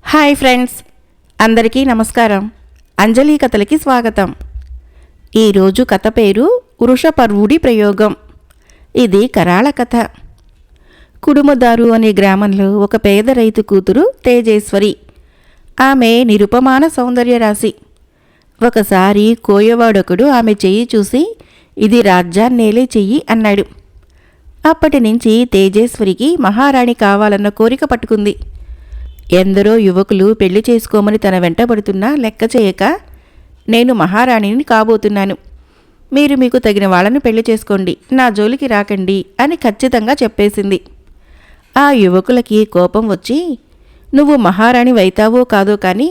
Hi friends, అందరికీ నమస్కారం. అంజలి కథలకి స్వాగతం. ఈరోజు కథ పేరు వృషపర్వుడి ప్రయోగం. ఇది కరాళ కథ. కుడుమదారు అనే గ్రామంలో ఒక పేద రైతు కూతురు తేజేశ్వరి. ఆమె నిరుపమాన సౌందర్య రాశి. ఒకసారి కోయవాడొకడు ఆమె చెయ్యి చూసి, ఇది రాజ్యాన్నేలే చెయ్యి అన్నాడు. అప్పటి నుంచి తేజేశ్వరికి మహారాణి కావాలన్న కోరిక పట్టుకుంది. ఎందరో యువకులు పెళ్లి చేసుకోమని తన వెంటబడుతున్నా లెక్క చేయక, నేను మహారాణిని కాబోతున్నాను, మీరు మీకు తగిన వాళ్ళను పెళ్లి చేసుకోండి, నా జోలికి రాకండి అని ఖచ్చితంగా చెప్పేసింది. ఆ యువకులకి కోపం వచ్చి, నువ్వు మహారాణి వైతావో కాదో కానీ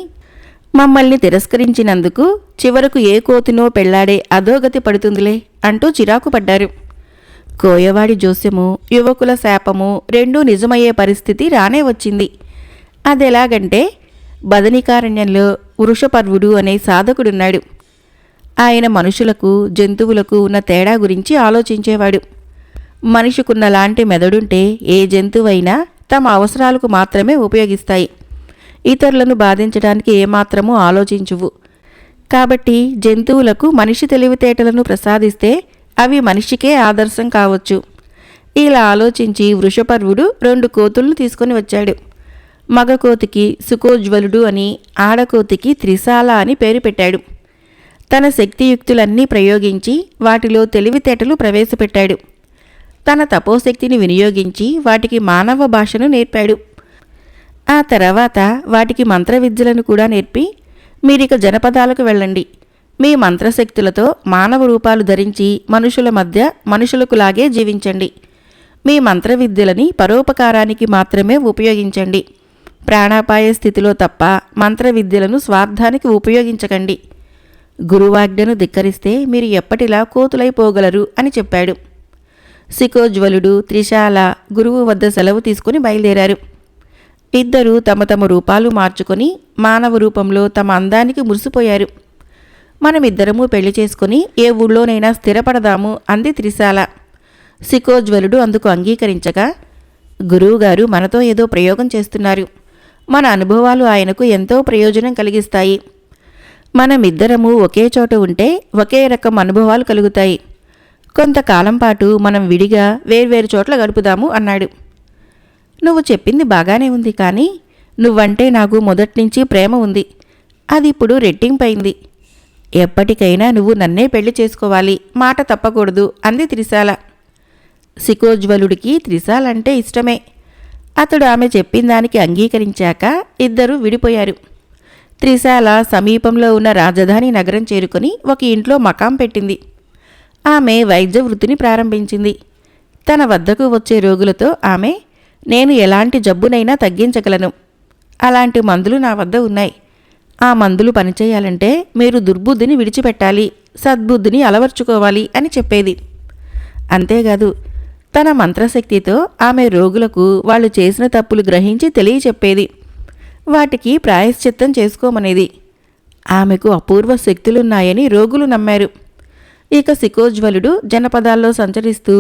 మమ్మల్ని తిరస్కరించినందుకు చివరకు ఏ కోతినో పెళ్లాడే అధోగతి పడుతుందిలే అంటూ చిరాకు పడ్డారు. కోయవాడి జోస్యము, యువకుల శాపము రెండూ నిజమయ్యే పరిస్థితి రానే వచ్చింది. అదెలాగంటే, బదనికారణ్యంలో వృషపర్వుడు అనే సాధకుడున్నాడు. ఆయన మనుషులకు జంతువులకు ఉన్న తేడా గురించి ఆలోచించేవాడు. మనిషికున్న లాంటి మెదడుంటే ఏ జంతువైనా తమ అవసరాలకు మాత్రమే ఉపయోగిస్తాయి. ఇతరులను బాధించడానికి ఏమాత్రమూ ఆలోచించువు. కాబట్టి జంతువులకు మనిషి తెలివితేటలను ప్రసాదిస్తే అవి మనిషికే ఆదర్శం కావచ్చు. ఇలా ఆలోచించి వృషపర్వుడు 2 కోతులను తీసుకొని వచ్చాడు. మగకోతికి సుకోజ్వలుడు అని, ఆడకోతికి త్రిశాల అని పేరు పెట్టాడు. తన శక్తియుక్తులన్నీ ప్రయోగించి వాటిలో తెలివితేటలు ప్రవేశపెట్టాడు. తన తపోశక్తిని వినియోగించి వాటికి మానవ భాషను నేర్పాడు. ఆ తర్వాత వాటికి మంత్రవిద్యలను కూడా నేర్పి, మీరిక జనపదాలకు వెళ్ళండి, మీ మంత్రశక్తులతో మానవ రూపాలు ధరించి మనుషుల మధ్య మనుషులకులాగే జీవించండి, మీ మంత్రవిద్యలని పరోపకారానికి మాత్రమే ఉపయోగించండి, ప్రాణాపాయ స్థితిలో తప్ప మంత్రవిద్యలను స్వార్థానికి ఉపయోగించకండి, గురువాజ్ఞను ధిక్కరిస్తే మీరు ఎప్పటిలా కోతులైపోగలరు అని చెప్పాడు. శిఖోజ్వలుడు, త్రిశాల గురువు వద్ద సెలవు తీసుకుని బయలుదేరారు. ఇద్దరూ తమ తమ రూపాలు మార్చుకొని మానవ రూపంలో తమ అందానికి మురిసిపోయారు. మనమిద్దరము పెళ్లి చేసుకుని ఏ ఊళ్ళోనైనా స్థిరపడదాము అంది త్రిశాల. శిఖోజ్వలుడు అందుకు అంగీకరించగా, గురువుగారు మనతో ఏదో ప్రయోగం చేస్తున్నారు, మన అనుభవాలు ఆయనకు ఎంతో ప్రయోజనం కలిగిస్తాయి, మనమిద్దరము ఒకే చోట ఉంటే ఒకే రకం అనుభవాలు కలుగుతాయి, కొంతకాలం పాటు మనం విడిగా వేర్వేరు చోట్ల గడుపుదాము అన్నాడు. నువ్వు చెప్పింది బాగానే ఉంది, కానీ నువ్వంటే నాకు మొదట్నుంచి ప్రేమ ఉంది, అది ఇప్పుడు రెట్టింపైంది, ఎప్పటికైనా నువ్వు నన్నే పెళ్లి చేసుకోవాలి, మాట తప్పకూడదు అంది త్రిశాల. శిఖోజ్వలుడికి త్రిశాలంటే ఇష్టమే. అతడు ఆమె చెప్పిన దానికి అంగీకరించాక ఇద్దరూ విడిపోయారు. త్రిశాల సమీపంలో ఉన్న రాజధాని నగరం చేరుకొని ఒక ఇంట్లో మకాం పెట్టింది. ఆమె వైద్య వృత్తిని ప్రారంభించింది. తన వద్దకు వచ్చే రోగులతో ఆమె, నేను ఎలాంటి జబ్బునైనా తగ్గించగలను, అలాంటి మందులు నా వద్ద ఉన్నాయి, ఆ మందులు పనిచేయాలంటే మీరు దుర్బుద్ధిని విడిచిపెట్టాలి, సద్బుద్ధిని అలవర్చుకోవాలి అని చెప్పేది. అంతేకాదు, తన మంత్రశక్తితో ఆమె రోగులకు వాళ్ళు చేసిన తప్పులు గ్రహించి తెలియచెప్పేది, వాటికి ప్రాయశ్చిత్తం చేసుకోమనేది. ఆమెకు అపూర్వ శక్తులున్నాయని రోగులు నమ్మారు. ఇక శిఖోజ్వలుడు జనపదాల్లో సంచరిస్తూ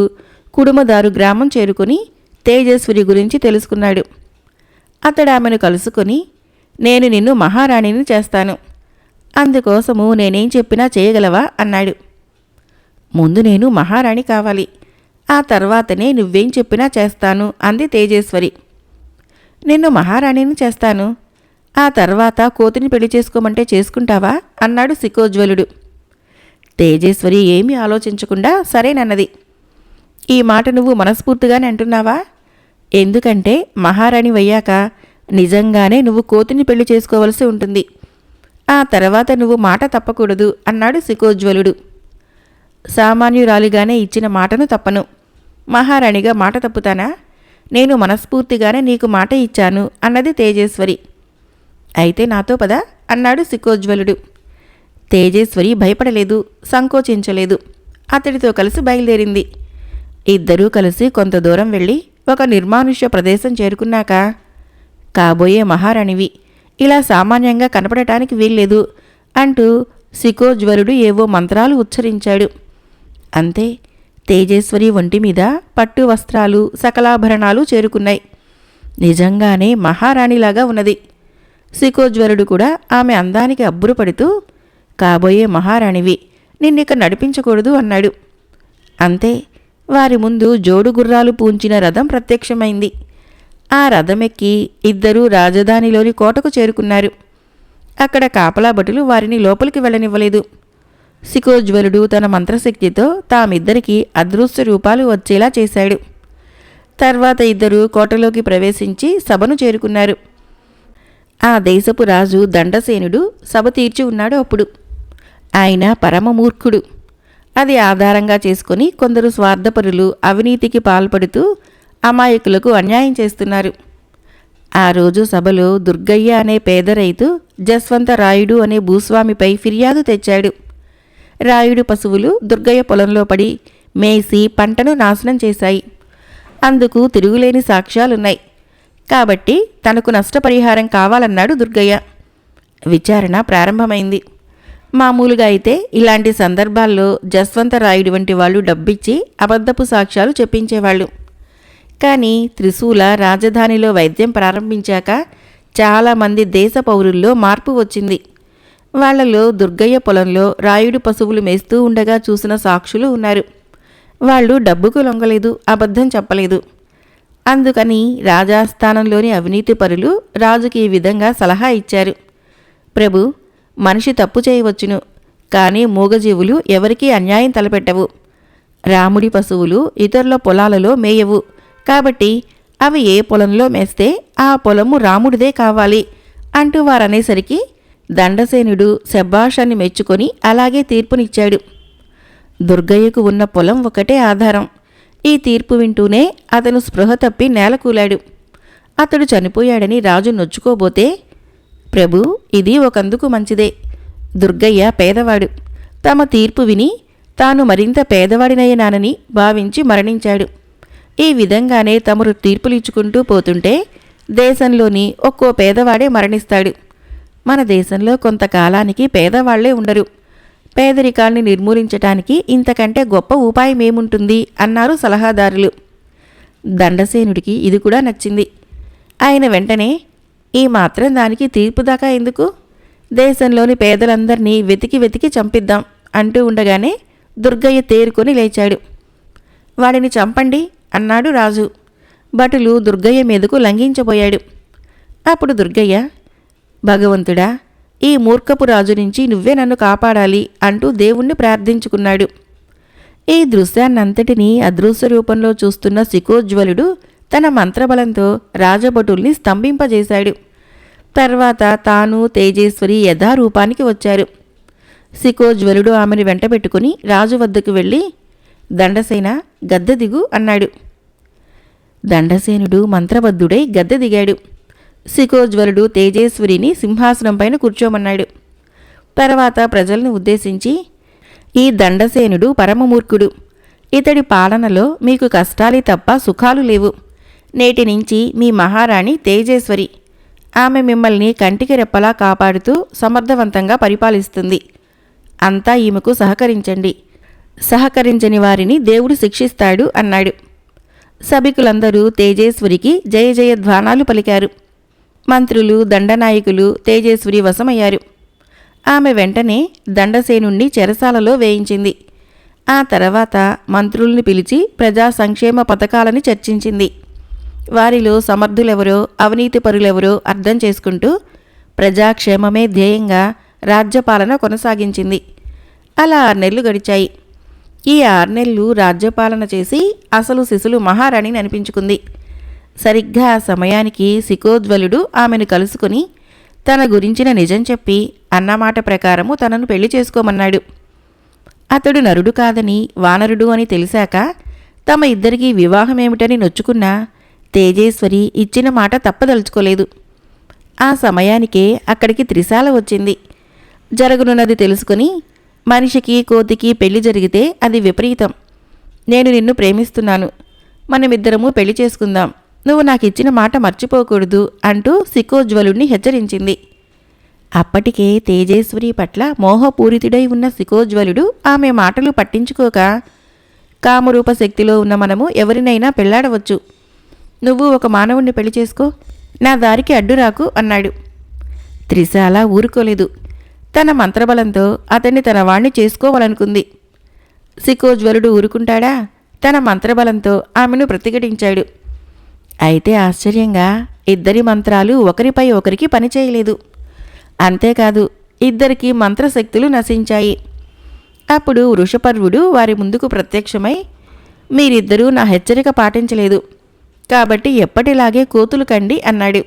కుడుమదారు గ్రామం చేరుకుని తేజేశ్వరి గురించి తెలుసుకున్నాడు. అతడు ఆమెను కలుసుకొని, నేను నిన్ను మహారాణిని చేస్తాను, అందుకోసము నేనేం చెప్పినా చేయగలవా అన్నాడు. ముందు నేను మహారాణి కావాలి, ఆ తర్వాతనే నువ్వేం చెప్పినా చేస్తాను అంది తేజేశ్వరి. నిన్ను మహారాణిని చేస్తాను, ఆ తర్వాత కోతిని పెళ్లి చేసుకోమంటే చేసుకుంటావా అన్నాడు శిఖోజ్వలుడు. తేజేశ్వరి ఏమీ ఆలోచించకుండా సరేనన్నది. ఈ మాట నువ్వు మనస్ఫూర్తిగానే అంటున్నావా? ఎందుకంటే మహారాణి అయ్యాక నిజంగానే నువ్వు కోతిని పెళ్లి చేసుకోవలసి ఉంటుంది, ఆ తర్వాత నువ్వు మాట తప్పకూడదు అన్నాడు శిఖోజ్వలుడు. సామాన్యురాలిగానే ఇచ్చిన మాటను తప్పను, మహారాణిగా మాట తప్పుతానా? నేను మనస్ఫూర్తిగానే నీకు మాట ఇచ్చాను అన్నది తేజేశ్వరి. అయితే నాతో పద అన్నాడు శిఖోజ్వలుడు. తేజేశ్వరి భయపడలేదు, సంకోచించలేదు, అతడితో కలిసి బయలుదేరింది. ఇద్దరూ కలిసి కొంత దూరం వెళ్ళి ఒక నిర్మానుష్య ప్రదేశం చేరుకున్నాక, కాబోయే మహారాణివి, ఇలా సామాన్యంగా కనపడటానికి వీల్లేదు అంటూ శిఖోజ్వలుడు ఏవో మంత్రాలు ఉచ్చరించాడు. అంతే, తేజేశ్వరి ఒంటి మీద పట్టు వస్త్రాలు సకలాభరణాలు చేరుకున్నాయి. నిజంగానే మహారాణిలాగా ఉన్నది. సికోజ్వరుడు కూడా ఆమె అందానికి అబ్బురపడుతూ, కాబోయే మహారాణివి, నిన్నిక నడిపించకూడదు అన్నాడు. అంతే, వారి ముందు జోడు గుర్రాలు పూంచిన రథం ప్రత్యక్షమైంది. ఆ రథమెక్కి ఇద్దరూ రాజధానిలోని కోటకు చేరుకున్నారు. అక్కడ కాపలా భటులు వారిని లోపలికి వెళ్ళనివ్వలేదు. సికోజ్వలుడు తన మంత్రశక్తితో తామిద్దరికీ అదృశ్య రూపాలు వచ్చేలా చేశాడు. తర్వాత ఇద్దరూ కోటలోకి ప్రవేశించి సభను చేరుకున్నారు. ఆ దేశపు రాజు దండసేనుడు సభ తీర్చి ఉన్నాడు. అప్పుడు ఆయన పరమమూర్ఖుడు. అది ఆధారంగా చేసుకుని కొందరు స్వార్థపరులు అవినీతికి పాల్పడుతూ అమాయకులకు అన్యాయం చేస్తున్నారు. ఆ రోజు సభలో దుర్గయ్య అనే పేద రైతు జస్వంతరాయుడు అనే భూస్వామిపై ఫిర్యాదు తెచ్చాడు. రాయుడు పశువులు దుర్గయ్య పొలంలో పడి మేసి పంటను నాశనం చేశాయి. అందుకు తిరుగులేని సాక్ష్యాలున్నాయి. కాబట్టి తనకు నష్టపరిహారం కావాలన్నాడు దుర్గయ్య. విచారణ ప్రారంభమైంది. మామూలుగా అయితే ఇలాంటి సందర్భాల్లో జస్వంతరాయుడు వంటి వాళ్ళు డబ్బిచ్చి అబద్ధపు సాక్ష్యాలు చెప్పించేవాళ్ళు. కానీ త్రిశూల రాజధానిలో వైద్యం ప్రారంభించాక చాలామంది దేశ పౌరుల్లో మార్పు వచ్చింది. వాళ్లలో దుర్గయ్య పొలంలో రాయుడు పశువులు మేస్తూ ఉండగా చూసిన సాక్షులు ఉన్నారు. వాళ్ళు డబ్బుకు లొంగలేదు, అబద్ధం చెప్పలేదు. అందుకని రాజాస్థానంలోని అవినీతి పరులు రాజుకి ఈ విధంగా సలహా ఇచ్చారు. ప్రభు, మనిషి తప్పు చేయవచ్చును, కానీ మూగజీవులు ఎవరికీ అన్యాయం తలపెట్టవు. రాముడి పశువులు ఇతరుల పొలాలలో మేయవు. కాబట్టి అవి ఏ పొలంలో మేస్తే ఆ పొలము రాముడిదే కావాలి అంటూ వారనేసరికి దండసేనుడు శభాషాన్ని మెచ్చుకొని అలాగే తీర్పునిచ్చాడు. దుర్గయ్యకు ఉన్న పొలం ఒకటే ఆధారం. ఈ తీర్పు వింటూనే అతను స్పృహ తప్పి నేలకూలాడు. అతడు చనిపోయాడని రాజు నొచ్చుకోబోతే, ప్రభు, ఇది ఒకందుకు మంచిదే. దుర్గయ్య పేదవాడు. తమ తీర్పు విని తాను మరింత పేదవాడినయ్యనానని భావించి మరణించాడు. ఈ విధంగానే తమరు తీర్పులిచ్చుకుంటూ పోతుంటే దేశంలోని ఒక్కో పేదవాడే మరణిస్తాడు. మన దేశంలో కొంతకాలానికి పేదవాళ్లే ఉండరు. పేదరికాన్ని నిర్మూలించటానికి ఇంతకంటే గొప్ప ఉపాయం ఏముంటుంది అన్నారు సలహాదారులు. దండసేనుడికి ఇది కూడా నచ్చింది. ఆయన వెంటనే, ఈ మాత్రం దానికి తీర్పు దాకా ఎందుకు, దేశంలోని పేదలందరినీ వెతికి వెతికి చంపిద్దాం అంటూ ఉండగానే దుర్గయ్య తేరుకొని లేచాడు. వాడిని చంపండి అన్నాడు రాజు. భటులు దుర్గయ్య మీదకు లంఘించబోయాడు. అప్పుడు దుర్గయ్య, భగవంతుడా, ఈ మూర్ఖపు రాజు నుంచి నువ్వే నన్ను కాపాడాలి అంటూ దేవుణ్ణి ప్రార్థించుకున్నాడు. ఈ దృశ్యాన్నంతటినీ అదృశ్య రూపంలో చూస్తున్న సికోజ్వలుడు తన మంత్రబలంతో రాజభటుల్ని స్తంభింపజేశాడు. తర్వాత తాను తేజేశ్వరి యథారూపానికి వచ్చారు. సికోజ్వలుడు ఆమెను వెంటబెట్టుకుని రాజు వద్దకు వెళ్ళి, దండసేన, గద్దె దిగు అన్నాడు. దండసేనుడు మంత్రబద్ధుడై గద్దె దిగాడు. సికోజ్వలుడు తేజేశ్వరిని సింహాసనంపైన కూర్చోమన్నాడు. తర్వాత ప్రజలను ఉద్దేశించి, ఈ దండసేనుడు పరమమూర్ఖుడు. ఇతడి పాలనలో మీకు కష్టాలే తప్ప సుఖాలు లేవు. నేటి నుంచి మీ మహారాణి తేజేశ్వరి. ఆమె మిమ్మల్ని కంటికి రెప్పలా కాపాడుతూ సమర్థవంతంగా పరిపాలిస్తుంది. అంతా ఈమెకు సహకరించండి. సహకరించని వారిని దేవుడు శిక్షిస్తాడు అన్నాడు. సభికులందరూ తేజేశ్వరికి జయ జయధ్వానాలు పలికారు. మంత్రులు, దండనాయకులు తేజేశ్వరి వశమయ్యారు. ఆమె వెంటనే దండసేనుణ్ణి చెరసాలలో వేయించింది. ఆ తర్వాత మంత్రుల్ని పిలిచి ప్రజా సంక్షేమ పథకాలని చర్చించింది. వారిలో సమర్థులెవరో అవినీతిపరులెవరో అర్థం చేసుకుంటూ ప్రజాక్షేమమే ధ్యేయంగా రాజ్యపాలన కొనసాగించింది. అలా 6 నెలలు గడిచాయి. ఈ 6 నెలలు రాజ్యపాలన చేసి అసలు శిశులు మహారాణిని అనిపించుకుంది. సరిగ్గా ఆ సమయానికి సికోజ్వలుడు ఆమెను కలుసుకుని తన గురించిన నిజం చెప్పి అన్నమాట ప్రకారము తనను పెళ్లి చేసుకోమన్నాడు. అతడు నరుడు కాదని వానరుడు అని తెలిసాక తమ ఇద్దరికీ వివాహమేమిటని నొచ్చుకున్నా తేజేశ్వరి ఇచ్చిన మాట తప్పదలుచుకోలేదు. ఆ సమయానికే అక్కడికి త్రిశాల వచ్చింది. జరగనున్నది తెలుసుకుని, మనిషికి కోతికి పెళ్లి జరిగితే అది విపరీతం. నేను నిన్ను ప్రేమిస్తున్నాను, మనమిద్దరము పెళ్లి చేసుకుందాం, నువ్వు నాకిచ్చిన మాట మర్చిపోకూడదు అంటూ సికోజ్వలుణ్ణి హెచ్చరించింది. అప్పటికే తేజేశ్వరి పట్ల మోహపూరితుడై ఉన్న సికోజ్వలుడు ఆమె మాటలు పట్టించుకోక, కామరూప శక్తిలో ఉన్న మనము ఎవరినైనా పెళ్లాడవచ్చు. నువ్వు ఒక మానవుణ్ణి పెళ్లి చేసుకో, నా దారికి అడ్డురాకు అన్నాడు. త్రిశాల ఊరుకోలేదు. తన మంత్రబలంతో అతన్ని తన వాణ్ణి చేసుకోవాలనుకుంది. శిఖోజ్వలుడు ఊరుకుంటాడా? తన మంత్రబలంతో ఆమెను ప్రతిఘటించాడు. అయితే ఆశ్చర్యంగా ఇద్దరి మంత్రాలు ఒకరిపై ఒకరికి పనిచేయలేదు. అంతేకాదు, ఇద్దరికి మంత్రశక్తులు నశించాయి. అప్పుడు వృషపర్వుడు వారి ముందుకు ప్రత్యక్షమై, మీరిద్దరూ నా హెచ్చరిక పాటించలేదు, కాబట్టి ఎప్పటిలాగే కోతులు కండి అన్నాడు.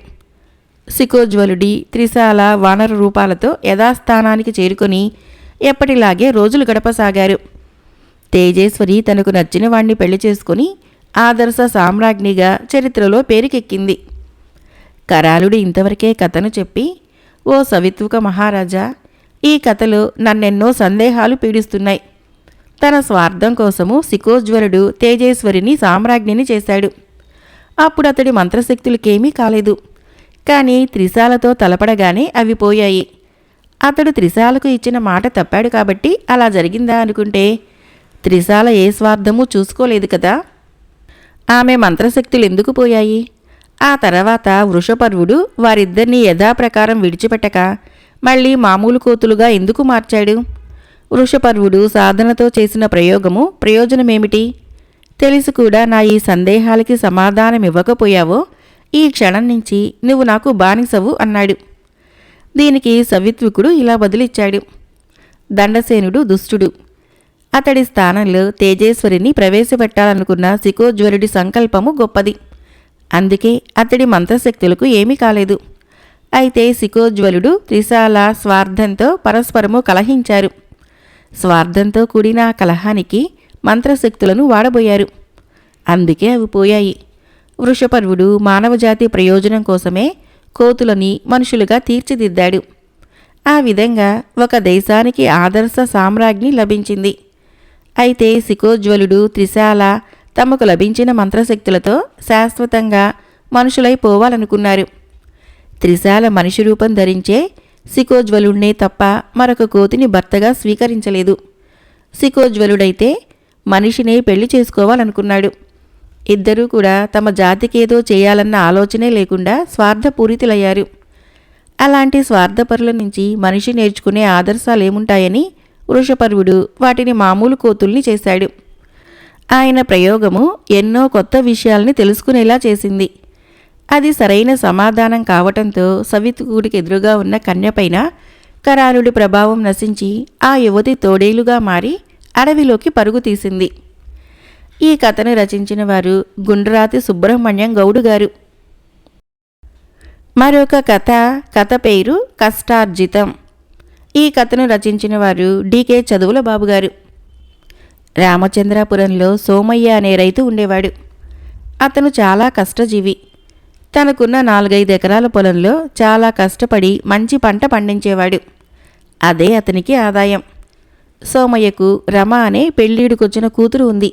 శిఖోజ్వలుడి త్రిశాల వానర రూపాలతో యథాస్థానానికి చేరుకొని ఎప్పటిలాగే రోజులు గడపసాగారు. తేజేశ్వరి తనకు నచ్చిన వాణ్ణి పెళ్లి చేసుకుని ఆదర్శ సామ్రాజ్ఞిగా చరిత్రలో పేరుకెక్కింది. కరాలుడు ఇంతవరకే కథను చెప్పి, ఓ సవిత్వక మహారాజా, ఈ కథలో నన్నెన్నో సందేహాలు పీడిస్తున్నాయి. తన స్వార్థం కోసము శిఖోజ్వలుడు తేజేశ్వరిని సామ్రాజ్ఞిని చేశాడు. అప్పుడు అతడి మంత్రశక్తులకేమీ కాలేదు. కానీ త్రిశాలతో తలపడగానే అవి పోయాయి. అతడు త్రిశాలకు ఇచ్చిన మాట తప్పాడు కాబట్టి అలా జరిగిందా అనుకుంటే, త్రిశాల ఏ స్వార్థమూ చూసుకోలేదు కదా. ఆమె మంత్రశక్తులు ఎందుకు పోయాయి? ఆ తర్వాత వృషపర్వుడు వారిద్దరినీ యథాప్రకారం విడిచిపెట్టక మళ్ళీ మామూలు కోతులుగా ఎందుకు మార్చాడు? వృషపర్వుడు సాధనతో చేసిన ప్రయోజనమేమిటి? తెలిసి కూడా నా ఈ సందేహాలకి సమాధానమివ్వకపోయావో ఈ క్షణం నుంచి నువ్వు నాకు బానిసవు అన్నాడు. దీనికి సవిత్వికుడు ఇలా బదులిచ్చాడు. దండసేనుడు దుష్టుడు. అతడి స్థానంలో తేజేశ్వరిని ప్రవేశపెట్టాలనుకున్న శిఖోజ్వలుడి సంకల్పము గొప్పది. అందుకే అతడి మంత్రశక్తులకు ఏమీ కాలేదు. అయితే శిఖోజ్వలుడు త్రిశాల స్వార్థంతో పరస్పరము కలహించారు. స్వార్థంతో కూడిన ఆ కలహానికి మంత్రశక్తులను వాడబోయారు. అందుకే అవి పోయాయి. వృషపర్వుడు మానవజాతి ప్రయోజనం కోసమే కోతులని మనుషులుగా తీర్చిదిద్దాడు. ఆ విధంగా ఒక దేశానికి ఆదర్శ సామ్రాజ్ఞి లభించింది. అయితే శిఖోజ్వలుడు త్రిశాల తమకు లభించిన మంత్రశక్తులతో శాశ్వతంగా మనుషులైపోవాలనుకున్నారు. త్రిశాల మనిషి రూపం ధరించే శిఖోజ్వలుడినే తప్ప మరొక కోతిని భర్తగా స్వీకరించలేదు. శిఖోజ్వలుడైతే మనిషినే పెళ్లి చేసుకోవాలనుకున్నాడు. ఇద్దరూ కూడా తమ జాతికేదో చేయాలన్న ఆలోచనే లేకుండా స్వార్థపూరితులయ్యారు. అలాంటి స్వార్థపరుల నుంచి మనిషి నేర్చుకునే ఆదర్శాలేముంటాయని వృషపర్వుడు వాటిని మామూలు కోతుల్ని చేశాడు. ఆయన ప్రయోగము ఎన్నో కొత్త విషయాల్ని తెలుసుకునేలా చేసింది. అది సరైన సమాధానం కావటంతో సవిత్కుడికి ఎదురుగా ఉన్న కన్యపైన కరాలుడి ప్రభావం నశించి ఆ యువతి తోడేలుగా మారి అడవిలోకి పరుగు తీసింది. ఈ కథను రచించిన వారు గుండ్రాతి సుబ్రహ్మణ్యం గౌడు గారు. మరొక కథ పేరు కష్టార్జితం. ఈ కథను రచించిన వారు డికే చదువుల బాబు గారు. రామచంద్రాపురంలో సోమయ్య అనే రైతు ఉండేవాడు. అతను చాలా కష్టజీవి. తనకున్న 4-5 ఎకరాల పొలంలో చాలా కష్టపడి మంచి పంట పండించేవాడు. అదే అతనికి ఆదాయం. సోమయ్యకు రమ అనే పెళ్ళీడుకొచ్చిన కూతురు ఉంది.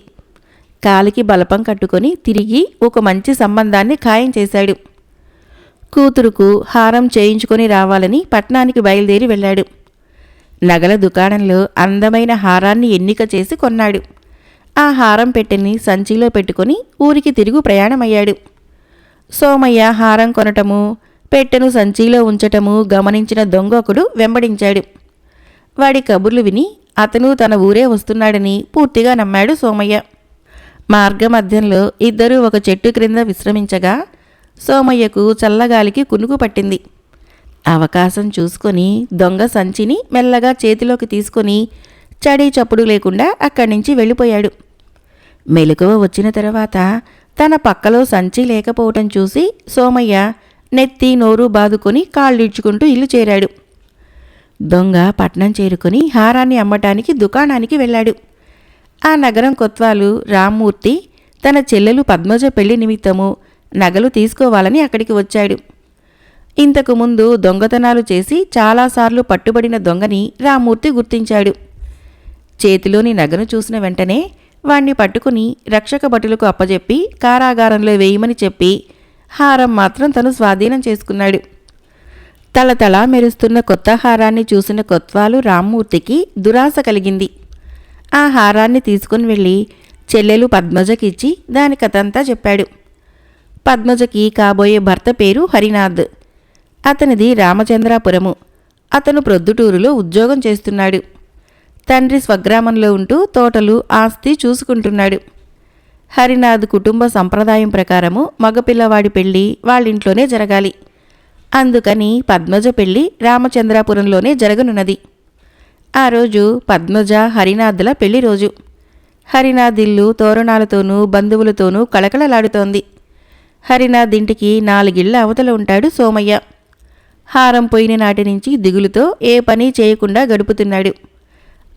కాలికి బలపం కట్టుకొని తిరిగి ఒక మంచి సంబంధాన్ని ఖాయం చేశాడు. కూతురుకు హారం చేయించుకొని రావాలని పట్నానికి బయలుదేరి వెళ్ళాడు. నగల దుకాణంలో అందమైన హారాన్ని ఎన్నిక చేసి కొన్నాడు. ఆ హారం పెట్టెని సంచిలో పెట్టుకొని ఊరికి తిరుగు ప్రయాణమయ్యాడు. సోమయ్య హారం కొనటము, పెట్టెను సంచిలో ఉంచటము గమనించిన దొంగ ఒకడు వెంబడించాడు. వాడి కబుర్లు విని అతను తన ఊరే వస్తున్నాడని పూర్తిగా నమ్మాడు సోమయ్య. మార్గమధ్యంలో ఇద్దరూ ఒక చెట్టు క్రింద విశ్రమించగా సోమయ్యకు చల్లగాలికి కునుకు పట్టింది. అవకాశం చూసుకొని దొంగ సంచిని మెల్లగా చేతిలోకి తీసుకొని చడీ చప్పుడు లేకుండా అక్కడి నుంచి వెళ్ళిపోయాడు. మెలకువ వచ్చిన తర్వాత తన పక్కలో సంచి లేకపోవటం చూసి సోమయ్య నెత్తి నోరు బాదుకొని కాళ్ళీడ్చుకుంటూ ఇల్లు చేరాడు. దొంగ పట్నం చేరుకుని హారాన్ని అమ్మటానికి దుకాణానికి వెళ్ళాడు. ఆ నగరం కొత్వాలు రామ్మూర్తి తన చెల్లెలు పద్మజ పెళ్లి నిమిత్తము నగలు తీసుకోవాలని అక్కడికి వచ్చాడు. ఇంతకుముందు దొంగతనాలు చేసి చాలాసార్లు పట్టుబడిన దొంగని రామ్మూర్తి గుర్తించాడు. చేతిలోని నగను చూసిన వెంటనే వాణ్ణి పట్టుకుని రక్షక భటులకు అప్పజెప్పి కారాగారంలో వేయమని చెప్పి హారం మాత్రం తను స్వాధీనం చేసుకున్నాడు. తలతలా మెరుస్తున్న కొత్త హారాన్ని చూసిన కొత్వాలు రామ్మూర్తికి దురాశ కలిగింది. ఆ హారాన్ని తీసుకుని వెళ్ళి చెల్లెలు పద్మజకిచ్చి దాని కథంతా చెప్పాడు. పద్మజకి కాబోయే భర్త పేరు హరినాథ్. అతనిది రామచంద్రాపురము. అతను ప్రొద్దుటూరులో ఉద్యోగం చేస్తున్నాడు. తండ్రి స్వగ్రామంలో ఉంటూ తోటలు ఆస్తి చూసుకుంటున్నాడు. హరినాథ్ కుటుంబ సంప్రదాయం ప్రకారము మగపిల్లవాడి పెళ్లి వాళ్ళింట్లోనే జరగాలి. అందుకని పద్మజ పెళ్లి రామచంద్రాపురంలోనే జరగనున్నది. ఆ రోజు పద్మజ హరినాథ్ల పెళ్లి రోజు. హరినాథ్ ఇల్లు తోరణాలతోనూ బంధువులతోనూ కళకళలాడుతోంది. హరినాథ్ ఇంటికి 4 ఇళ్ల అవతల ఉంటాడు సోమయ్య. హారం పోయిన నాటి నుంచి దిగులుతో ఏ పని చేయకుండా గడుపుతున్నాడు.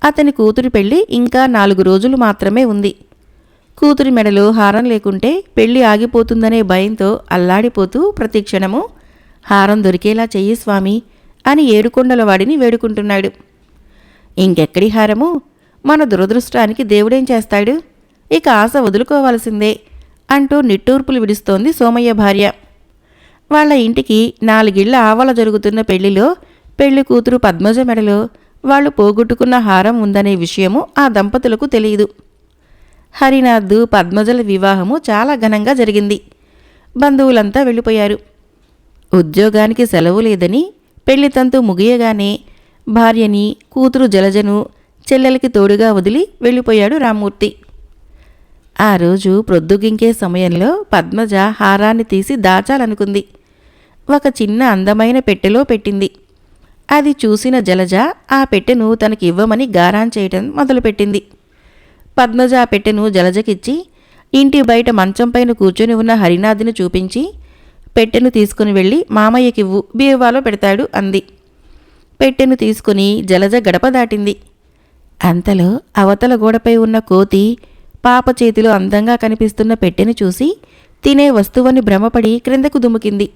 అతని కూతురి పెళ్లి ఇంకా 4 రోజులు మాత్రమే ఉంది. కూతురి మెడలో హారం లేకుంటే పెళ్లి ఆగిపోతుందనే భయంతో అల్లాడిపోతూ ప్రతిక్షణము హారం దొరికేలా చెయ్యి స్వామి అని ఏడుకొండలవాడిని వేడుకుంటున్నాడు. ఇంకెక్కడి హారము? మన దురదృష్టానికి దేవుడేం చేస్తాడు? ఇక ఆశ వదులుకోవాల్సిందే అంటూ నిట్టూర్పులు విడుస్తోంది సోమయ్య భార్య. వాళ్ల ఇంటికి 4 ఇళ్ల ఆవల జరుగుతున్న పెళ్లిలో పెళ్లి కూతురు పద్మజ మెడలో వాళ్ళు పోగొట్టుకున్న హారం ఉందనే విషయము ఆ దంపతులకు తెలియదు. హరినాథ్ పద్మజల వివాహము చాలా ఘనంగా జరిగింది. బంధువులంతా వెళ్ళిపోయారు. ఉద్యోగానికి సెలవు లేదని పెళ్లి తంతు ముగియగానే భార్యని కూతురు జలజను చెల్లెలకి తోడుగా వదిలి వెళ్ళిపోయాడు రామ్మూర్తి. ఆ రోజు ప్రొద్దుగింకే సమయంలో పద్మజ హారాన్ని తీసి దాచాలనుకుంది. ఒక చిన్న అందమైన పెట్టెలో పెట్టింది. అది చూసిన జలజ ఆ పెట్టెను తనకి ఇవ్వమని గారాం చేయటం మొదలుపెట్టింది. పద్మజ ఆ పెట్టెను జలజకిచ్చి ఇంటి బయట మంచం పైన కూర్చొని ఉన్న హరినాథ్ని చూపించి పెట్టెను తీసుకుని వెళ్ళి మామయ్యకివ్వు, బీరువాలో పెడతాడు అంది. పెట్టెను తీసుకుని జలజ గడప దాటింది. అంతలో అవతల గోడపై ఉన్న కోతి పాప చేతిలో అందంగా కనిపిస్తున్న పెట్టెను చూసి తినే వస్తువని భ్రమపడి క్రిందకు దుముకింది.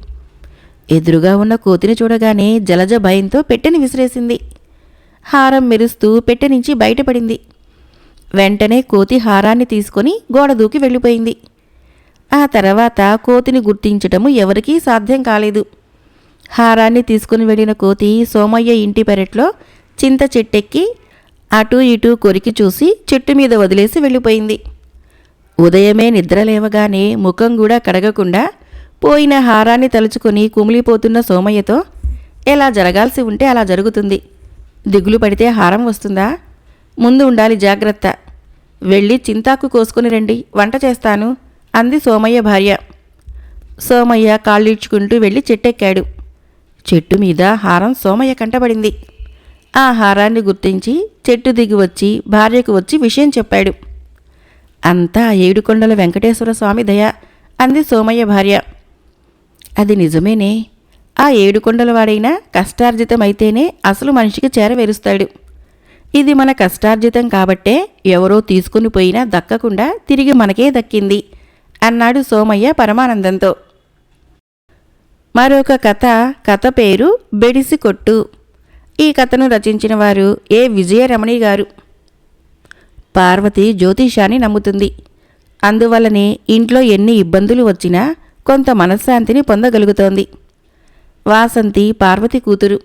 ఎదురుగా ఉన్న కోతిని చూడగానే జలజ భయంతో పెట్టెని విసిరేసింది. హారం మెరుస్తూ పెట్టె నుంచి బయటపడింది. వెంటనే కోతి హారాన్ని తీసుకొని గోడ దూకి వెళ్ళిపోయింది. ఆ తర్వాత కోతిని గుర్తించటము ఎవరికీ సాధ్యం కాలేదు. హారాన్ని తీసుకుని వెళ్ళిన కోతి సోమయ్య ఇంటి పెరట్లో చింత చెట్టెక్కి అటూ ఇటూ కొరికి చూసి చెట్టు మీద వదిలేసి వెళ్ళిపోయింది. ఉదయమే నిద్రలేవగానే ముఖం కూడా కడగకుండా పోయిన హారాన్ని తలుచుకొని కుమిలిపోతున్న సోమయ్యతో, ఎలా జరగాల్సి ఉంటే అలా జరుగుతుంది. దిగులు పడితే హారం వస్తుందా? ముందు ఉండాలి జాగ్రత్త. వెళ్ళి చింతాకు కోసుకుని రండి, వంట చేస్తాను అంది సోమయ్య భార్య. సోమయ్య కాళ్ళీడ్చుకుంటూ వెళ్ళి చెట్టెక్కాడు. చెట్టు మీద హారం సోమయ్య కంటపడింది. ఆ హారాన్ని గుర్తించి చెట్టు దిగి వచ్చి భార్యకు వచ్చి విషయం చెప్పాడు. అంతా ఏడుకొండల వెంకటేశ్వర స్వామి దయ అంది సోమయ్య భార్య. అది నిజమేనే. ఆ ఏడుకొండలవాడైనా కష్టార్జితమైతేనే అసలు మనిషికి చేరవేరుస్తాడు. ఇది మన కష్టార్జితం కాబట్టే ఎవరో తీసుకుని పోయినా దక్కకుండా తిరిగి మనకే దక్కింది అన్నాడు సోమయ్య పరమానందంతో. మరొక కథ పేరు బెడిసి కొట్టు. ఈ కథను రచించిన వారు ఏ విజయరమణి గారు. పార్వతి జ్యోతిషాన్ని నమ్ముతుంది. అందువల్లనే ఇంట్లో ఎన్ని ఇబ్బందులు వచ్చినా కొంత మనశ్శాంతిని పొందగలుగుతోంది. వాసంతి పార్వతి కూతురు.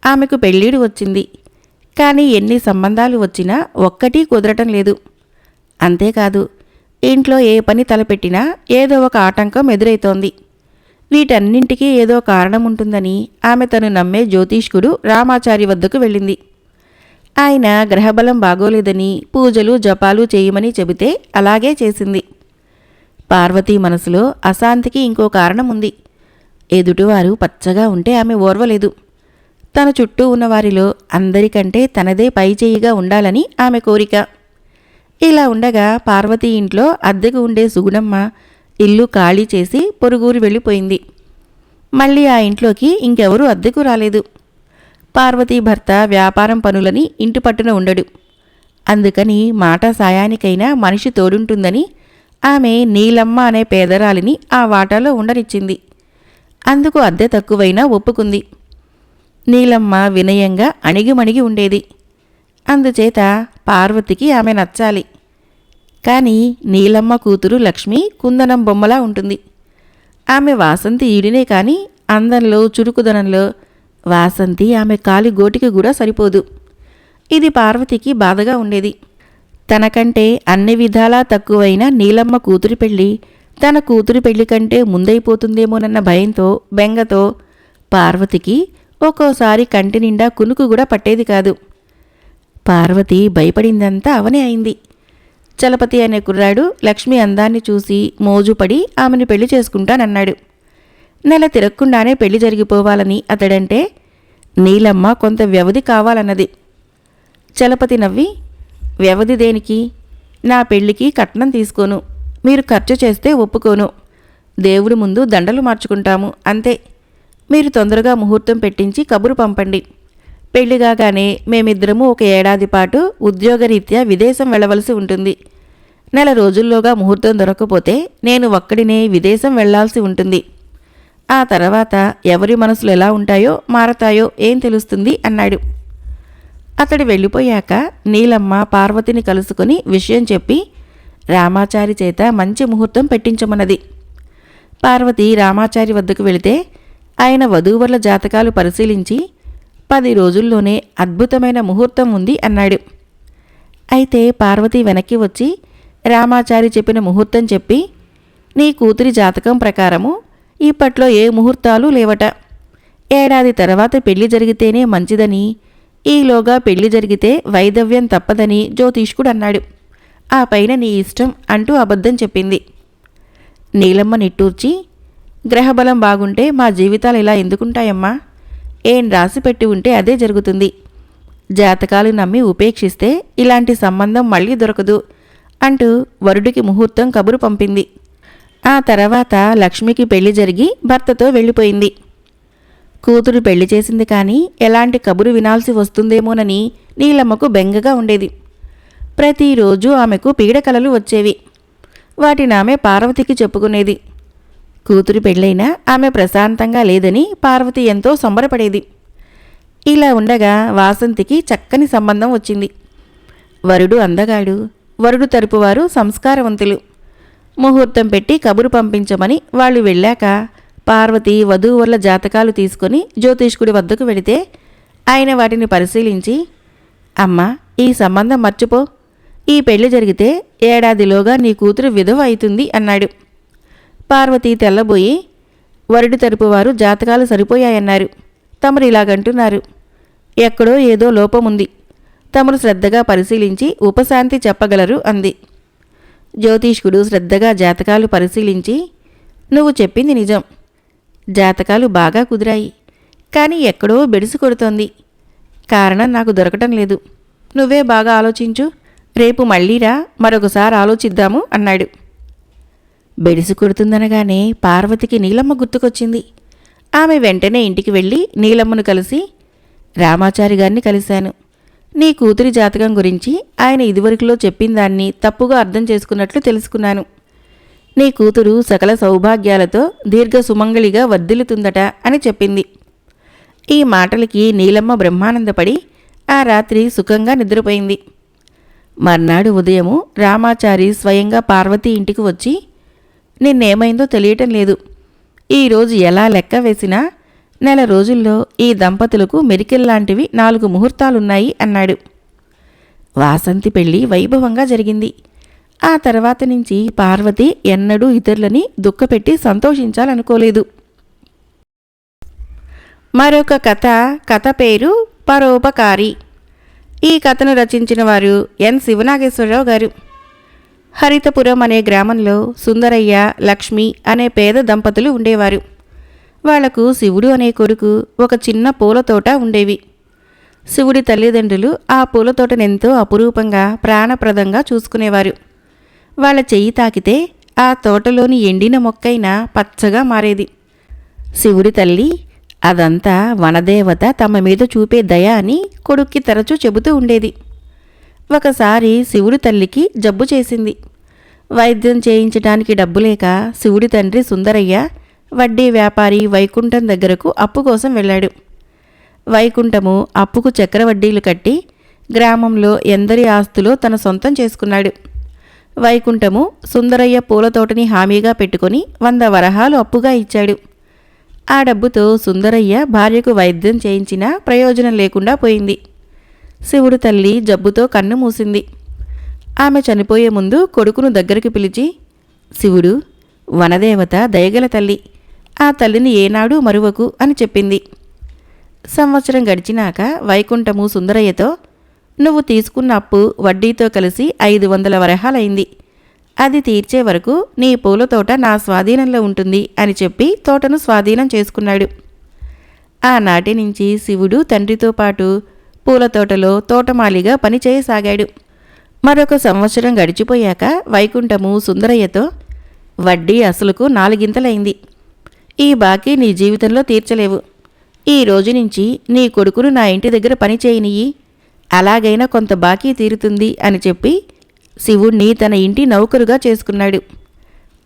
ఆమెకు పెళ్ళీడు వచ్చింది. కానీ ఎన్ని సంబంధాలు వచ్చినా ఒక్కటీ కుదరటం లేదు. అంతేకాదు, ఇంట్లో ఏ పని తలపెట్టినా ఏదో ఒక ఆటంకం ఎదురైతోంది. వీటన్నింటికీ ఏదో కారణం ఉంటుందని ఆమె తను నమ్మే జ్యోతిష్కుడు రామాచారి వద్దకు వెళ్ళింది. ఆయన గ్రహబలం బాగోలేదని పూజలు జపాలు చేయమని చెబితే అలాగే చేసింది. పార్వతీ మనసులో అశాంతికి ఇంకో కారణం ఉంది. ఎదుటివారు పచ్చగా ఉంటే ఆమె ఓర్వలేదు. తన చుట్టూ ఉన్నవారిలో అందరికంటే తనదే పైచేయిగా ఉండాలని ఆమె కోరిక. ఇలా ఉండగా పార్వతీ ఇంట్లో అద్దెకు ఉండే సుగుణమ్మ ఇల్లు ఖాళీ చేసి పొరుగురు వెళ్ళిపోయింది. మళ్ళీ ఆ ఇంట్లోకి ఇంకెవరూ అద్దెకు రాలేదు. పార్వతీ భర్త వ్యాపారం పనులని ఇంటి పట్టున ఉండడు. అందుకని మాట సాయానికైనా మనిషి తోడుంటుందని ఆమె నీలమ్మ అనే పేదరాలిని ఆ వాటాలో ఉండనిచ్చింది. అందుకు అద్దె తక్కువైనా ఒప్పుకుంది. నీలమ్మ వినయంగా అణిగిమణిగి ఉండేది. అందుచేత పార్వతికి ఆమె నచ్చాలి. కానీ నీలమ్మ కూతురు లక్ష్మి కుందనం బొమ్మలా ఉంటుంది. ఆమె వాసంతి ఈడినే కానీ అందంలో చురుకుదనంలో వాసంతి ఆమె కాలి గోటికి కూడా సరిపోదు. ఇది పార్వతికి బాధగా ఉండేది. తనకంటే అన్ని విధాలా తక్కువైన నీలమ్మ కూతురి పెళ్ళి తన కూతురి పెళ్లి కంటే ముందైపోతుందేమోనన్న భయంతో బెంగతో పార్వతికి ఒక్కోసారి కంటి నిండా కునుకు కూడా పట్టేది కాదు. పార్వతి భయపడిందంతా అవనే అయింది. చలపతి అనే కుర్రాడు లక్ష్మి అందాన్ని చూసి మోజుపడి ఆమెను పెళ్లి చేసుకుంటానన్నాడు. నెల తిరగకుండానే పెళ్లి జరిగిపోవాలని అతడంటే నీలమ్మ కొంత వ్యవధి కావాలన్నది. చలపతి నవ్వి, వ్యవధి దేనికి? నా పెళ్లికి కట్నం తీసుకోను, మీరు ఖర్చు చేస్తే ఒప్పుకోను, దేవుడి ముందు దండలు మార్చుకుంటాము అంతే. మీరు తొందరగా ముహూర్తం పెట్టించి కబురు పంపండి. పెళ్లిగాగానే మేమిద్దరము ఒక ఏడాది పాటు ఉద్యోగరీత్యా విదేశం వెళ్ళవలసి ఉంటుంది. నెల రోజుల్లోగా ముహూర్తం దొరకకపోతే నేను ఒక్కడినే విదేశం వెళ్లాల్సి ఉంటుంది. ఆ తర్వాత ఎవరి మనసులు ఎలా ఉంటాయో మారతాయో ఏం తెలుస్తుంది అన్నాడు. అతడు వెళ్ళిపోయాక నీలమ్మ పార్వతిని కలుసుకుని విషయం చెప్పి రామాచారి చేత మంచి ముహూర్తం పెట్టించమన్నది. పార్వతి రామాచారి వద్దకు వెళితే ఆయన వధూవరుల జాతకాలు పరిశీలించి 10 రోజుల్లోనే అద్భుతమైన ముహూర్తం ఉంది అన్నాడు. అయితే పార్వతి వెనక్కి వచ్చి రామాచారి చెప్పిన ముహూర్తం చెప్పి, నీ కూతురి జాతకం ప్రకారము ఇప్పట్లో ఏ ముహూర్తాలు లేవట, ఏడాది తర్వాత పెళ్లి జరిగితేనే మంచిదని, ఈలోగా పెళ్లి జరిగితే వైధవ్యం తప్పదని జ్యోతిష్కుడు అన్నాడు. ఆ పైన నీ ఇష్టం అంటూ అబద్ధం చెప్పింది. నీలమ్మ నిట్టూర్చి, గ్రహబలం బాగుంటే మా జీవితాలు ఇలా ఎందుకుంటాయమ్మా? ఏం రాసిపెట్టి ఉంటే అదే జరుగుతుంది. జాతకాలు నమ్మి ఉపేక్షిస్తే ఇలాంటి సంబంధం మళ్ళీ దొరకదు అంటూ వరుడికి ముహూర్తం కబురు పంపింది. ఆ తర్వాత లక్ష్మికి పెళ్లి జరిగి భర్తతో వెళ్ళిపోయింది. కూతురు పెళ్లి చేసింది కానీ ఎలాంటి కబురు వినాల్సి వస్తుందేమోనని నీలమ్మకు బెంగగా ఉండేది. ప్రతిరోజు ఆమెకు పీడకలలు వచ్చేవి. వాటినామె పార్వతికి చెప్పుకునేది. కూతురు పెళ్ళైనా ఆమె ప్రశాంతంగా లేదని పార్వతి ఎంతో సంబరపడేది. ఇలా ఉండగా వాసంతికి చక్కని సంబంధం వచ్చింది. వరుడు అందగాడు, వరుడు తరపువారు సంస్కారవంతులు. ముహూర్తం పెట్టి కబురు పంపించమని వాళ్ళు వెళ్ళాక పార్వతి వధూవరుల జాతకాలు తీసుకుని జ్యోతిష్కుడి వద్దకు వెళితే ఆయన వాటిని పరిశీలించి, అమ్మా, ఈ సంబంధం మర్చిపో, ఈ పెళ్లి జరిగితే ఏడాదిలోగా నీ కూతురు విధవ అవుతుంది అన్నాడు. పార్వతి తెల్లబోయి, వరుడి తరపువారు జాతకాలు సరిపోయాయన్నారు, తమరు ఇలాగంటున్నారు, ఎక్కడో ఏదో లోపముంది, తమరు శ్రద్ధగా పరిశీలించి ఉపశాంతి చెప్పగలరు అంది. జ్యోతిష్కుడు శ్రద్ధగా జాతకాలు పరిశీలించి, నువ్వు చెప్పింది నిజం, జాతకాలు బాగా కుదిరాయి, కానీ ఎక్కడో బెడిసి కొడుతోంది, కారణం నాకు దొరకటం లేదు, నువ్వే బాగా ఆలోచించు, రేపు మళ్ళీరా, మరొకసారి ఆలోచిద్దాము అన్నాడు. బెడిసి కొడుతుందనగానే పార్వతికి నీలమ్మ గుర్తుకొచ్చింది. ఆమె వెంటనే ఇంటికి వెళ్ళి నీలమ్మను కలిసి, రామాచారి గారిని కలిశాను, నీ కూతురి జాతకం గురించి ఆయన ఇదివరకులో చెప్పిన దాన్ని తప్పుగా అర్థం చేసుకున్నట్లు తెలుసుకున్నాను. నీ కూతురు సకల సౌభాగ్యాలతో దీర్ఘ సుమంగళిగా వర్ధిల్లుతుందట అని చెప్పింది. ఈ మాటలకి నీలమ్మ బ్రహ్మానందపడి ఆ రాత్రి సుఖంగా నిద్రపోయింది. మర్నాడు ఉదయము రామాచారి స్వయంగా పార్వతి ఇంటికి వచ్చి, నిన్నేమైందో తెలియటం లేదు, ఈరోజు ఎలా లెక్క వేసినా నెల రోజుల్లో ఈ దంపతులకు మెరికెల్లాంటివి 4 ముహూర్తాలున్నాయి అన్నాడు. వాసంతి పెళ్లి వైభవంగా జరిగింది. ఆ తర్వాత నుంచి పార్వతి ఎన్నడూ ఇతరులని దుఃఖపెట్టి సంతోషించాలనుకోలేదు. మరొక కథ పేరు పరోపకారి. ఈ కథను రచించిన వారు ఎన్ శివనాగేశ్వరరావు గారు. హరితపురం అనే గ్రామంలో సుందరయ్య, లక్ష్మి అనే పేద దంపతులు ఉండేవారు. వాళ్లకు శివుడు అనే కొడుకు, ఒక చిన్న పూలతోట ఉండేవి. శివుడి తల్లిదండ్రులు ఆ పూలతోటనెంతో అపురూపంగా ప్రాణప్రదంగా చూసుకునేవారు. వాళ్ళ చెయ్యి తాకితే ఆ తోటలోని ఎండిన మొక్కైనా పచ్చగా మారేది. శివుడి తల్లి అదంతా వనదేవత తమ మీద చూపే దయ అని కొడుక్కి తరచూ చెబుతూ ఉండేది. ఒకసారి శివుడి తల్లికి జబ్బు చేసింది. వైద్యం చేయించడానికి డబ్బు లేక శివుడి తండ్రి సుందరయ్య వడ్డీ వ్యాపారి వైకుంఠం దగ్గరకు అప్పు కోసం వెళ్ళాడు. వైకుంఠము అప్పుకు చక్రవడ్డీలు కట్టి గ్రామంలో ఎందరి ఆస్తులో తన సొంతం చేసుకున్నాడు. వైకుంఠము సుందరయ్య పూలతోటని హామీగా పెట్టుకుని 100 వరహాలు అప్పుగా ఇచ్చాడు. ఆ డబ్బుతో సుందరయ్య భార్యకు వైద్యం చేయించినా ప్రయోజనం లేకుండా పోయింది. శివుడు తల్లి జబ్బుతో కన్ను మూసింది. ఆమె చనిపోయే ముందు కొడుకును దగ్గరికి పిలిచి, శివుడు, వనదేవత దయగల తల్లి, ఆ తల్లిని ఏనాడూ మరువకు అని చెప్పింది. సంవత్సరం గడిచినాక వైకుంఠము సుందరయ్యతో, నువ్వు తీసుకున్న అప్పు వడ్డీతో కలిసి 500 వరహాలైంది. అది తీర్చే వరకు నీ పూల తోట నా స్వాధీనంలో ఉంటుంది అని చెప్పి తోటను స్వాధీనం చేసుకున్నాడు. ఆనాటి నుంచి శివుడు తండ్రితో పాటు పూల తోటలో తోటమాలిగా పనిచేయసాగాడు. మరొక సంవత్సరం గడిచిపోయాక వైకుంఠము సుందరయ్యతో, వడ్డీ అసలుకు 4 ఈ బాకీ నీ జీవితంలో తీర్చలేవు. ఈ రోజు నుంచి నీ కొడుకును నా ఇంటి దగ్గర పని చేయనియ్యి, అలాగైనా కొంత బాకీ తీరుతుంది అని చెప్పి శివుణ్ణి తన ఇంటి నౌకరుగా చేసుకున్నాడు.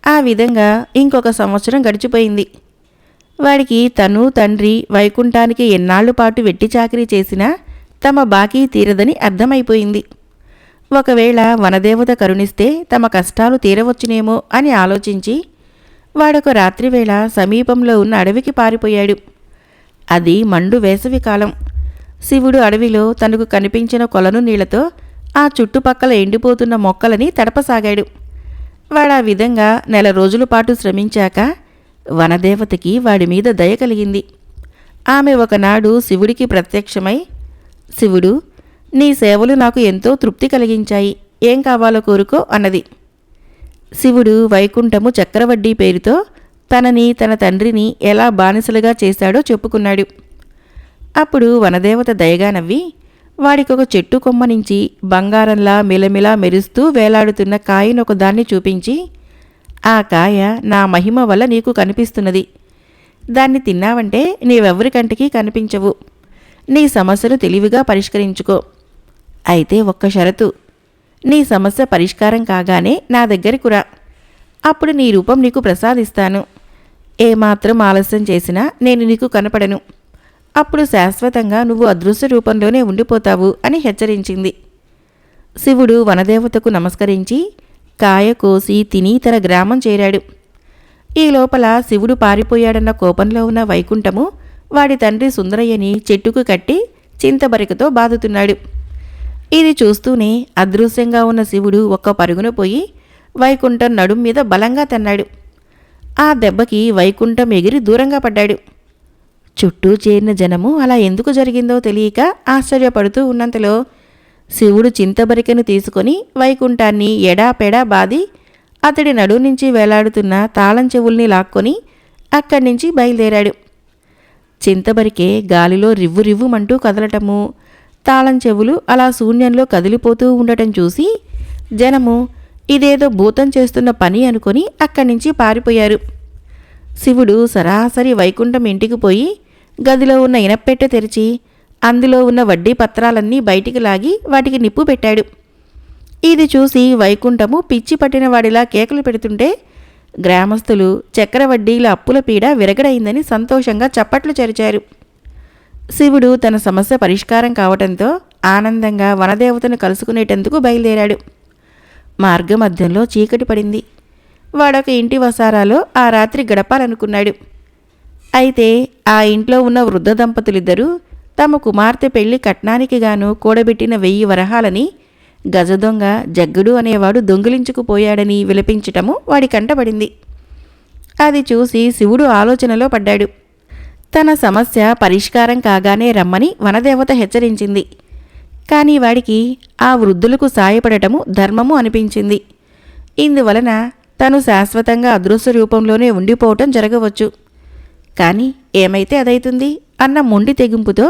ఆ విధంగా ఇంకొక సంవత్సరం గడిచిపోయింది. వాడికి తను తండ్రి వైకుంఠానికి ఎన్నాళ్లు పాటు వెట్టి చాకిరీ చేసినా తమ బాకీ తీరదని అర్థమైపోయింది. ఒకవేళ వనదేవత కరుణిస్తే తమ కష్టాలు తీరవచ్చునేమో అని ఆలోచించి వాడొక రాత్రివేళ సమీపంలో ఉన్న అడవికి పారిపోయాడు. అది మండు వేసవికాలం. శివుడు అడవిలో తనకు కనిపించిన కొలను నీళ్లతో ఆ చుట్టుపక్కల ఎండిపోతున్న మొక్కలని తడపసాగాడు. వాడా విధంగా 1 రోజుల పాటు శ్రమించాక వనదేవతకి వాడి మీద దయ కలిగింది. ఆమె ఒకనాడు శివుడికి ప్రత్యక్షమై, శివుడు, నీ సేవలు నాకు ఎంతో తృప్తి కలిగించాయి, ఏం కావాలో కోరుకో అన్నది. శివుడు వైకుంఠము చక్రవడ్డీ పేరుతో తనని తన తండ్రిని ఎలా బానిసలుగా చేశాడో చెప్పుకున్నాడు. అప్పుడు వనదేవత దయగా నవ్వి వాడికొక చెట్టు కొమ్మ నుంచి బంగారంలా మిలమిలా మెరుస్తూ వేలాడుతున్న కాయనొక దాన్ని చూపించి, ఆ కాయ నా మహిమ వల్ల నీకు కనిపిస్తున్నది. దాన్ని తిన్నావంటే నీవెవ్వరికంటికి కనిపించవు. నీ సమస్యను తెలివిగా పరిష్కరించుకో. అయితే ఒక్క షరతు, నీ సమస్య పరిష్కారం కాగానే నా దగ్గరకు రా. అప్పుడు నీ రూపం నీకు ప్రసాదిస్తాను. ఏమాత్రం ఆలస్యం చేసినా నేను నీకు కనపడను. అప్పుడు శాశ్వతంగా నువ్వు అదృశ్య రూపంలోనే ఉండిపోతావు అని హెచ్చరించింది. శివుడు వనదేవతకు నమస్కరించి కాయ కోసి తిని తన గ్రామం చేరాడు. ఈ లోపల శివుడు పారిపోయాడన్న కోపంలో ఉన్న వైకుంఠము వాడి తండ్రి సుందరయ్యని చెట్టుకు కట్టి చింతబరికతో బాదుతున్నాడు. ఇది చూస్తూనే అదృశ్యంగా ఉన్న శివుడు ఒక్క పరుగున పోయి వైకుంఠం నడుం మీద బలంగా తన్నాడు. ఆ దెబ్బకి వైకుంఠం ఎగిరి దూరంగా పడ్డాడు. చుట్టూ చేరిన జనము అలా ఎందుకు జరిగిందో తెలియక ఆశ్చర్యపడుతూ ఉన్నంతలో శివుడు చింతబరికను తీసుకొని వైకుంఠాన్ని ఎడాపెడా బాది అతడి నడు నుంచి వేలాడుతున్న తాళం చెవుల్ని లాక్కొని అక్కడి నుంచి బయలుదేరాడు. చింతబరికే గాలిలో రివ్వురివ్వుమంటూ కదలటము, తాళం చెవులు అలా శూన్యంలో కదిలిపోతూ ఉండటం చూసి జనము ఇదేదో భూతం చేస్తున్న పని అనుకొని అక్కడి నుంచి పారిపోయారు. శివుడు సరాసరి వైకుంఠం ఇంటికి పోయి గదిలో ఉన్న ఇనప్పెట్టె తెరిచి అందులో ఉన్న వడ్డీ పత్రాలన్నీ బయటికి లాగి వాటికి నిప్పు పెట్టాడు. ఇది చూసి వైకుంఠము పిచ్చి పట్టిన వాడిలా కేకలు పెడుతుంటే గ్రామస్తులు చక్రవడ్డీల అప్పుల పీడ విరగడైందని సంతోషంగా చప్పట్లు చరిచారు. శివుడు తన సమస్య పరిష్కారం కావటంతో ఆనందంగా వనదేవతను కలుసుకునేటందుకు బయలుదేరాడు. మార్గమధ్యంలో చీకటి పడింది. వాడొక ఇంటి వసారాలో ఆ రాత్రి గడపాలనుకున్నాడు. అయితే ఆ ఇంట్లో ఉన్న వృద్ధ దంపతులిద్దరూ తమ కుమార్తె పెళ్లి కట్నానికి గాను కూడబెట్టిన 1000 వరహాలని గజదొంగ జగ్గుడు అనేవాడు దొంగిలించుకుపోయాడని విలపించటము వాడి కంటపడింది. అది చూసి శివుడు ఆలోచనలో పడ్డాడు. తన సమస్య పరిష్కారం కాగానే రమ్మని వనదేవత హెచ్చరించింది. కానీ వాడికి ఆ వృద్ధులకు సాయపడటము ధర్మము అనిపించింది. ఇందువలన తను శాశ్వతంగా అదృశ్య రూపంలోనే ఉండిపోవటం జరగవచ్చు. కానీ ఏమైతే అదైతుంది అన్న మొండి తెగింపుతో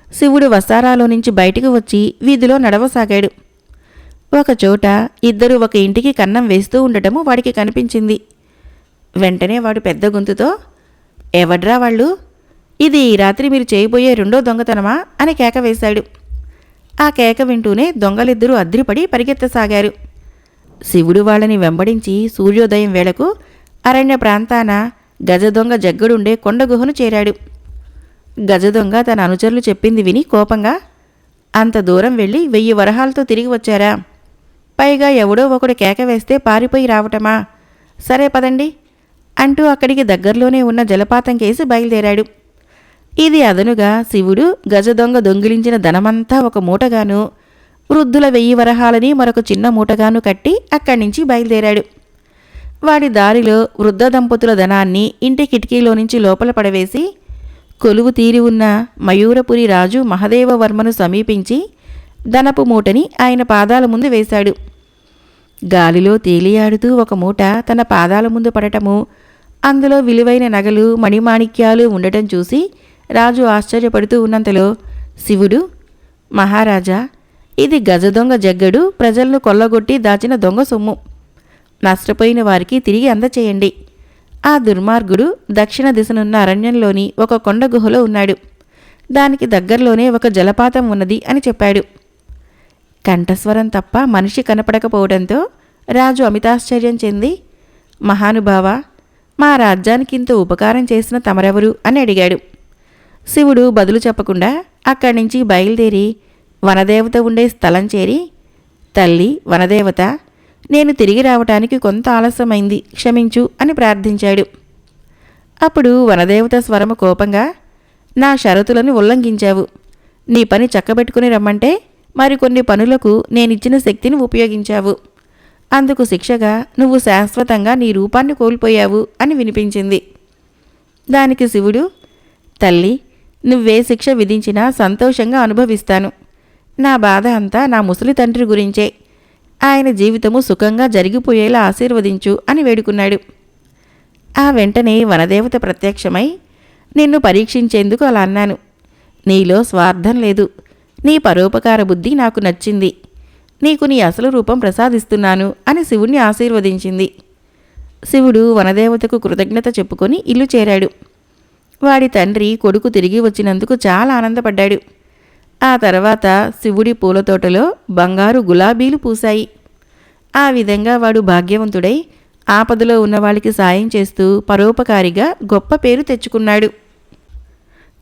శివుడు వసారాలో నుంచి బయటికి వచ్చి వీధిలో నడవసాగాడు. ఒకచోట ఇద్దరు ఒక ఇంటికి కన్నం వేస్తూ ఉండటము వాడికి కనిపించింది. వెంటనే వాడు పెద్ద గొంతుతో, ఎవడ్రా వాళ్ళు? ఇది ఈ రాత్రి మీరు చేయబోయే 2వ దొంగతనమా అని కేక వేశాడు. ఆ కేక వింటూనే దొంగలిద్దరూ అద్రిపడి పరిగెత్తసాగారు. శివుడు వాళ్ళని వెంబడించి సూర్యోదయం వేళకు అరణ్య ప్రాంతాన గజదొంగ జగ్గుడుండే కొండగుహను చేరాడు. గజదొంగ తన అనుచరులు చెప్పింది విని కోపంగా, అంత దూరం వెళ్ళి 1000 వరహాలతో తిరిగి వచ్చారా? పైగా ఎవడో ఒకడు కేక వేస్తే పారిపోయి రావటమా? సరే పదండి అంటూ అక్కడికి దగ్గరలోనే ఉన్న జలపాతం కేసి బయలుదేరాడు. ఇది అదనుగా శివుడు గజదొంగ దొంగిలించిన ధనమంతా ఒక మూటగాను, వృద్ధుల 1000 వరహాలని మరొక చిన్న మూటగాను కట్టి అక్కడి నుంచి బయలుదేరాడు. వాడి దారిలో వృద్ధ దంపతుల ధనాన్ని ఇంటి కిటికీలో నుంచి లోపల పడవేసి కొలువు తీరి ఉన్న మయూరపురి రాజు మహదేవవర్మను సమీపించి ధనపు మూటని ఆయన పాదాల ముందు వేశాడు. గాలిలో తేలియాడుతూ ఒక మూట తన పాదాల ముందు పడటము, అందులో విలువైన నగలు మణిమాణిక్యాలు ఉండటం చూసి రాజు ఆశ్చర్యపడుతూ ఉన్నంతలో శివుడు, మహారాజా, ఇది గజదొంగ జగ్గడు ప్రజలను కొల్లగొట్టి దాచిన దొంగ సొమ్ము. నష్టపోయిన వారికి తిరిగి అందచేయండి. ఆ దుర్మార్గుడు దక్షిణ దిశనున్న అరణ్యంలోని ఒక కొండ గుహలో ఉన్నాడు. దానికి దగ్గరలోనే ఒక జలపాతం ఉన్నది అని చెప్పాడు. కంఠస్వరం తప్ప మనిషి కనపడకపోవడంతో రాజు అమితాశ్చర్యం చెంది, మహానుభావ, మా రాజ్యానికింత ఉపకారం చేసిన తమరెవరు అని అడిగాడు. శివుడు బదులు చెప్పకుండా అక్కడి నుంచి బయలుదేరి వనదేవత ఉండే స్థలం చేరి, తల్లి వనదేవత, నేను తిరిగి రావటానికి కొంత ఆలస్యమైంది, క్షమించు అని ప్రార్థించాడు. అప్పుడు వనదేవత స్వరము కోపంగా, నా షరతులను ఉల్లంఘించావు. నీ పని చక్కబెట్టుకుని రమ్మంటే మరికొన్ని పనులకు నేనిచ్చిన శక్తిని ఉపయోగించావు. అందుకు శిక్షగా నువ్వు శాశ్వతంగా నీ రూపాన్ని కోల్పోయావు అని వినిపించింది. దానికి శివుడు, తల్లి, నువ్వే శిక్ష విధించినా సంతోషంగా అనుభవిస్తాను. నా బాధ అంతా నా ముసలి తండ్రి గురించే. ఆయన జీవితము సుఖంగా జరిగిపోయేలా ఆశీర్వదించు అని వేడుకున్నాడు. ఆ వెంటనే వనదేవత ప్రత్యక్షమై, నిన్ను పరీక్షించేందుకు అలా అన్నాను. నీలో స్వార్థం లేదు. నీ పరోపకార బుద్ధి నాకు నచ్చింది. నీకు నీ అసలు రూపం ప్రసాదిస్తున్నాను అని శివుణ్ణి ఆశీర్వదించింది. శివుడు వనదేవతకు కృతజ్ఞత చెప్పుకొని ఇల్లు చేరాడు. వాడి తండ్రి కొడుకు తిరిగి వచ్చినందుకు చాలా ఆనందపడ్డాడు. ఆ తర్వాత శివుడి పూలతోటలో బంగారు గులాబీలు పూశాయి. ఆ విధంగా వాడు భాగ్యవంతుడై ఆపదలో ఉన్నవాళ్ళకి సాయం చేస్తూ పరోపకారిగా గొప్ప పేరు తెచ్చుకున్నాడు.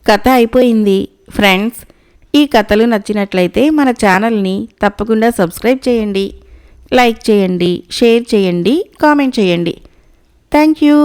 కథ అయిపోయింది. ఫ్రెండ్స్, ఈ కథలు నచ్చినట్లయితే మన ఛానల్ని తప్పకుండా సబ్స్క్రైబ్ చేయండి, లైక్ చేయండి, షేర్ చేయండి, కామెంట్ చేయండి. Thank you.